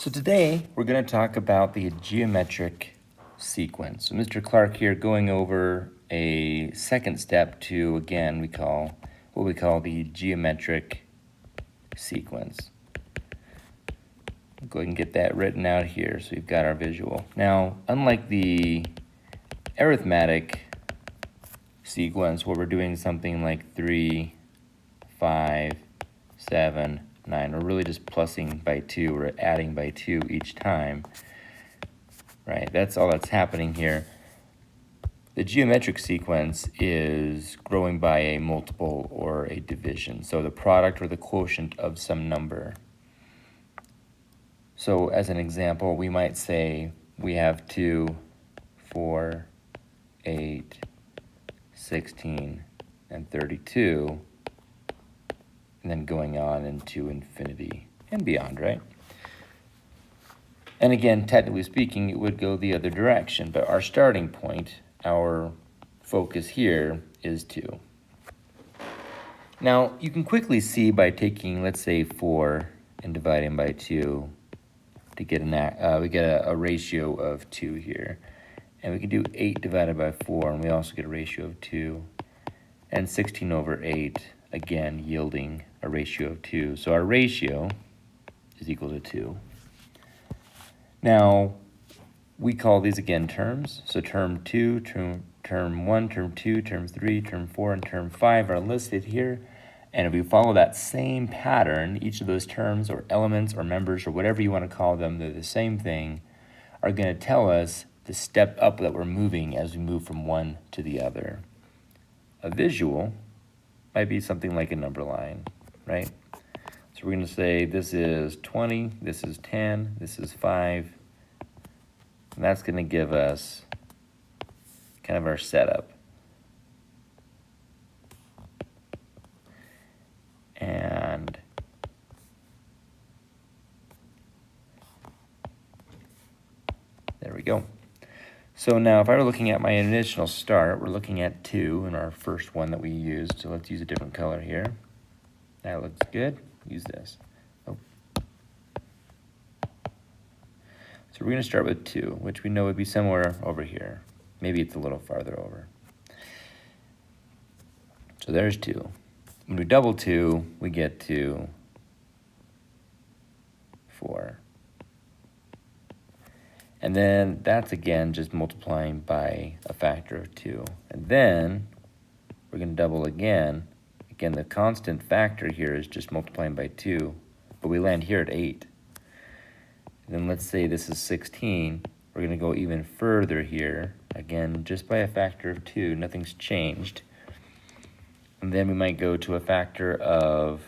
So today we're going to talk about the geometric sequence. So Mr. Clark here going over a second step to, again, what we call the geometric sequence. Go ahead and get that written out here so we've got our visual. Now, unlike the arithmetic sequence where we're doing something like 3, 5, 7, 9, we're really just plussing by 2 or adding by 2 each time, right? That's all that's happening here. The geometric sequence is growing by a multiple or a division, so the product or the quotient of some number. So as an example, we might say we have 2, 4, 8, 16, and 32, and then going on into infinity and beyond, right? And again, technically speaking, it would go the other direction, but our starting point, our focus here is 2. Now, you can quickly see by taking, let's say, 4 and dividing by 2 to get we get a ratio of 2 here. And we can do 8 divided by 4, and we also get a ratio of 2. And 16 over 8, again, yielding a ratio of 2. So our ratio is equal to 2. Now, we call these, again, terms. So term 2, term 1, term 2, term 3, term 4, and term 5 are listed here. And if we follow that same pattern, each of those terms or elements or members or whatever you want to call them, they're the same thing, are going to tell us the step up that we're moving as we move from one to the other. A visual might be something like a number line, right? So we're going to say this is 20, this is 10, this is 5, and that's going to give us kind of our setup. And there we go. So now if I were looking at my initial start, we're looking at 2 in our first one that we used. So let's use a different color here. That looks good. Use this. Oh. So we're going to start with 2, which we know would be somewhere over here. Maybe it's a little farther over. So there's 2. When we double 2, we get to 4. And then that's, again, just multiplying by a factor of 2. And then we're going to double again. Again, the constant factor here is just multiplying by 2, but we land here at 8. And then let's say this is 16. We're going to go even further here. Again, just by a factor of 2. Nothing's changed. And then we might go to a factor of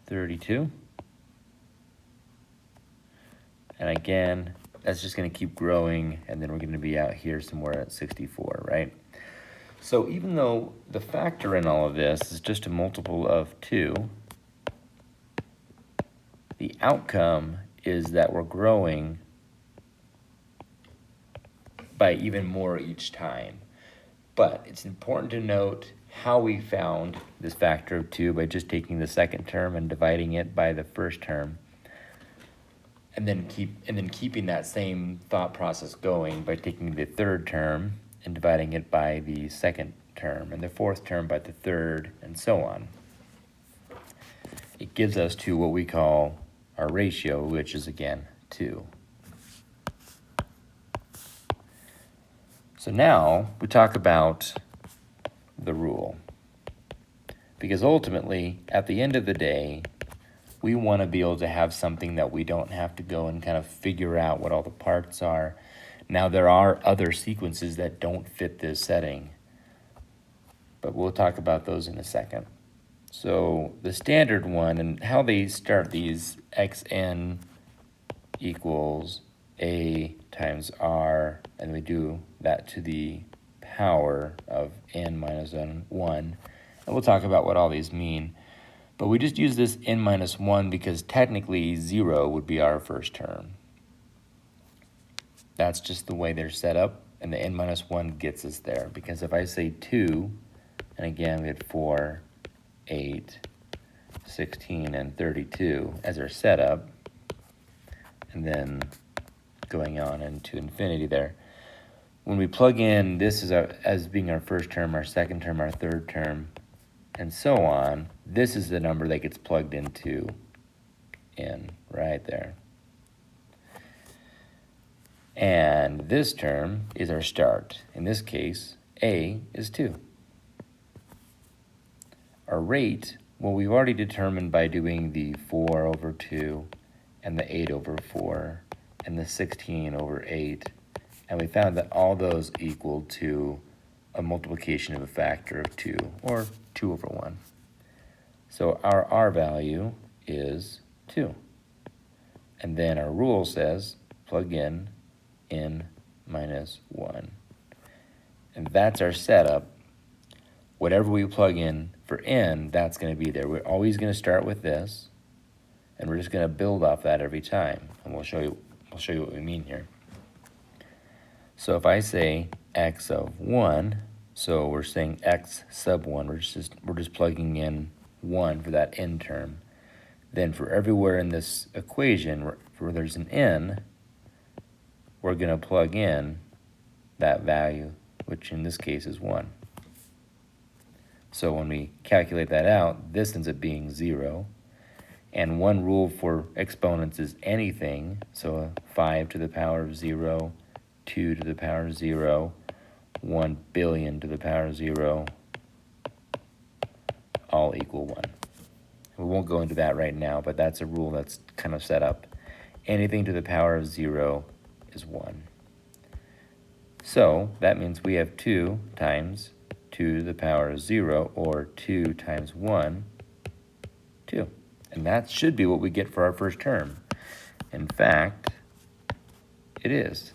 32. And again, that's just going to keep growing, and then we're going to be out here somewhere at 64, right? So even though the factor in all of this is just a multiple of 2, the outcome is that we're growing by even more each time. But it's important to note how we found this factor of 2 by just taking the second term and dividing it by the first term. And then keeping that same thought process going by taking the third term and dividing it by the second term, and the fourth term by the third, and so on. It gives us to what we call our ratio, which is, again, 2. So now we talk about the rule. Because ultimately, at the end of the day, we want to be able to have something that we don't have to go and kind of figure out what all the parts are. Now, there are other sequences that don't fit this setting, but we'll talk about those in a second. So the standard one, and how they start these, xn equals a times r, and we do that to the power of n minus 1. And we'll talk about what all these mean. But we just use this n minus 1 because technically 0 would be our first term. That's just the way they're set up, and the n minus 1 gets us there. Because if I say 2, and again we had 4, 8, 16, and 32 as our setup, and then going on into infinity there. When we plug in this as being our first term, our second term, our third term, and so on, this is the number that gets plugged into in right there. And this term is our start. In this case, A is 2. Our rate, well, we've already determined by doing the 4 over 2 and the 8 over 4 and the 16 over 8. And we found that all those equal to a multiplication of a factor of 2, or 2 over 1. So our R value is 2. And then our rule says plug in n minus 1. And that's our setup. Whatever we plug in for n, that's going to be there. We're always going to start with this, and we're just going to build off that every time. And we'll show you what we mean here. So if I say x of 1, so we're saying x sub 1, we're just plugging in 1 for that n term. Then for everywhere in this equation where there's an n, we're going to plug in that value, which in this case is 1. So when we calculate that out, this ends up being 0. And one rule for exponents is anything. So 5 to the power of 0, 2 to the power of 0, 1 billion to the power of 0, all equal 1. We won't go into that right now, but that's a rule that's kind of set up. Anything to the power of 0 is 1. So that means we have 2 times 2 to the power of 0, or 2 times 1, 2. And that should be what we get for our first term. In fact, it is.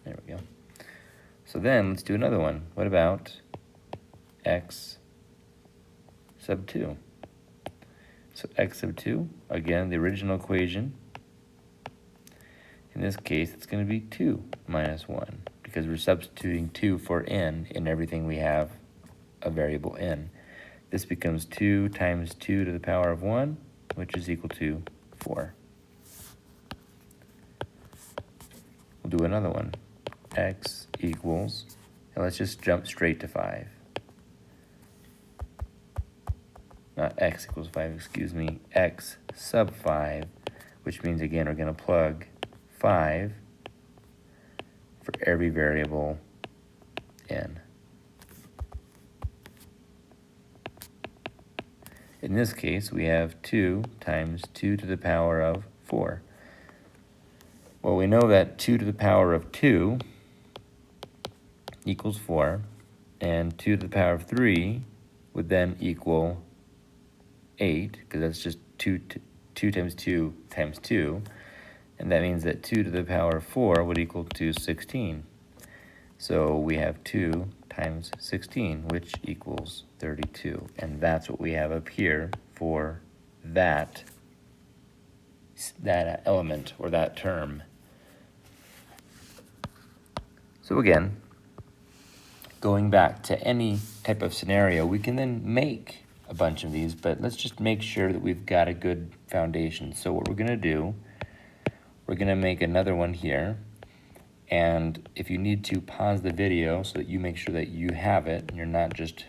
There we go. So then let's do another one. What about x sub 2? So x sub 2, again, the original equation. In this case, it's going to be 2 minus 1, because we're substituting 2 for n in everything we have a variable n. This becomes 2 times 2 to the power of 1, which is equal to 4. We'll do another one. X equals, and let's just jump straight to 5. Not x equals 5, excuse me, x sub 5, which means, again, we're going to plug 5 for every variable n. In this case, we have 2 times 2 to the power of 4. Well, we know that 2 to the power of 2 equals 4, and 2 to the power of 3 would then equal 8, because that's just 2 times 2 times 2, and that means that 2 to the power of 4 would equal to 16. So we have 2 times 16, which equals 32, and that's what we have up here for that element, or that term. So again, going back to any type of scenario, we can then make a bunch of these, but let's just make sure that we've got a good foundation. So what we're going to do, we're going to make another one here, and if you need to, pause the video so that you make sure that you have it and you're not just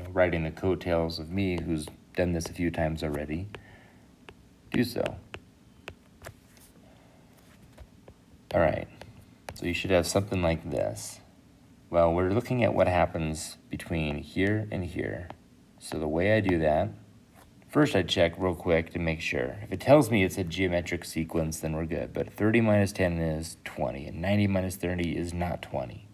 riding the coattails of me who's done this a few times already. Do so. All right, so you should have something like this. Well, we're looking at what happens between here and here. So the way I do that, first I check real quick to make sure. If it tells me it's a geometric sequence, then we're good. But 30 minus 10 is 20, and 90 minus 30 is not 20.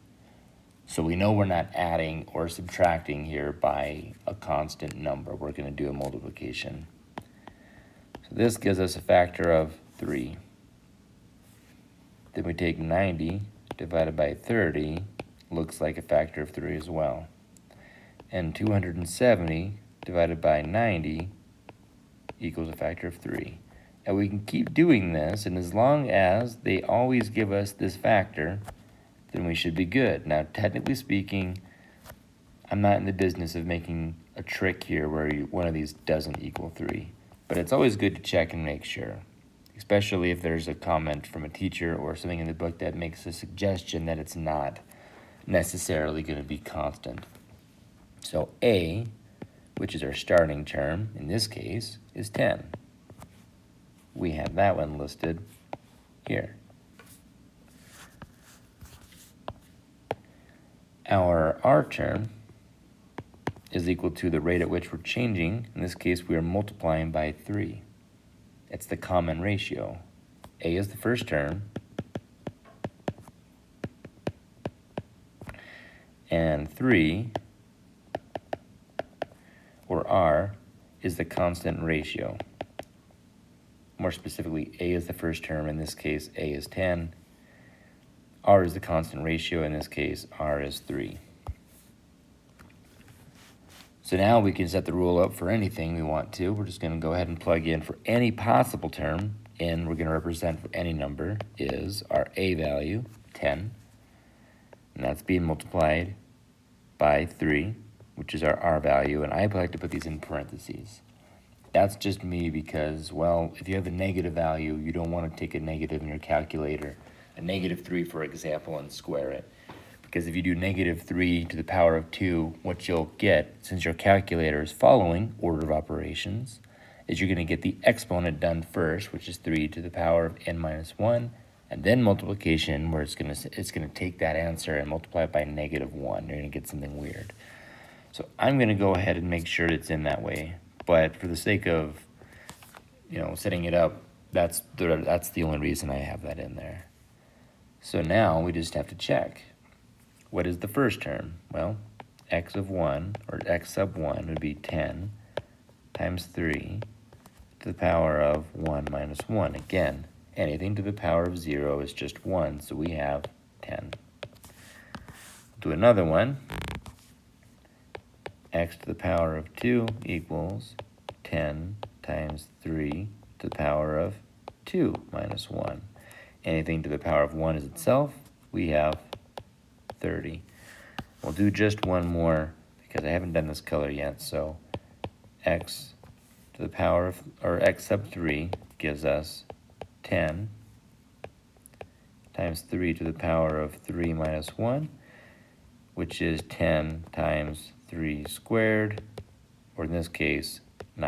So we know we're not adding or subtracting here by a constant number. We're going to do a multiplication. So this gives us a factor of 3. Then we take 90 divided by 30, looks like a factor of 3 as well. And 270 divided by 90 equals a factor of 3. And we can keep doing this, and as long as they always give us this factor, then we should be good. Now, technically speaking, I'm not in the business of making a trick here where one of these doesn't equal 3, but it's always good to check and make sure, especially if there's a comment from a teacher or something in the book that makes a suggestion that it's not necessarily going to be constant. So A, which is our starting term, in this case, is 10. We have that one listed here. Our R term is equal to the rate at which we're changing. In this case, we are multiplying by 3. It's the common ratio. A is the first term, and 3, or R, is the constant ratio. More specifically, A is the first term. In this case, A is 10. R is the constant ratio. In this case, R is 3. So now we can set the rule up for anything we want to. We're just going to go ahead and plug in for any possible term. N we're going to represent for any number is our A value, 10. And that's being multiplied by 3, which is our R value. And I like to put these in parentheses. That's just me because, well, if you have a negative value, you don't want to take a negative in your calculator, a negative 3, for example, and square it. Because if you do negative 3 to the power of 2, what you'll get, since your calculator is following order of operations, is you're going to get the exponent done first, which is 3 to the power of n minus 1, and then multiplication, where it's going to take that answer and multiply it by negative 1. You're going to get something weird. So I'm going to go ahead and make sure it's in that way. But for the sake of, setting it up, that's the only reason I have that in there. So now we just have to check. What is the first term? Well, x of 1, or x sub 1, would be 10 times 3 to the power of 1 minus 1. Again, anything to the power of 0 is just 1, so we have 10. Do another one. X to the power of 2 equals 10 times 3 to the power of 2 minus 1. Anything to the power of 1 is itself. We have 30. We'll do just one more because I haven't done this color yet. So x to the power of, or x sub 3 gives us 10 times 3 to the power of 3 minus 1, which is 10 times 3 squared, or in this case,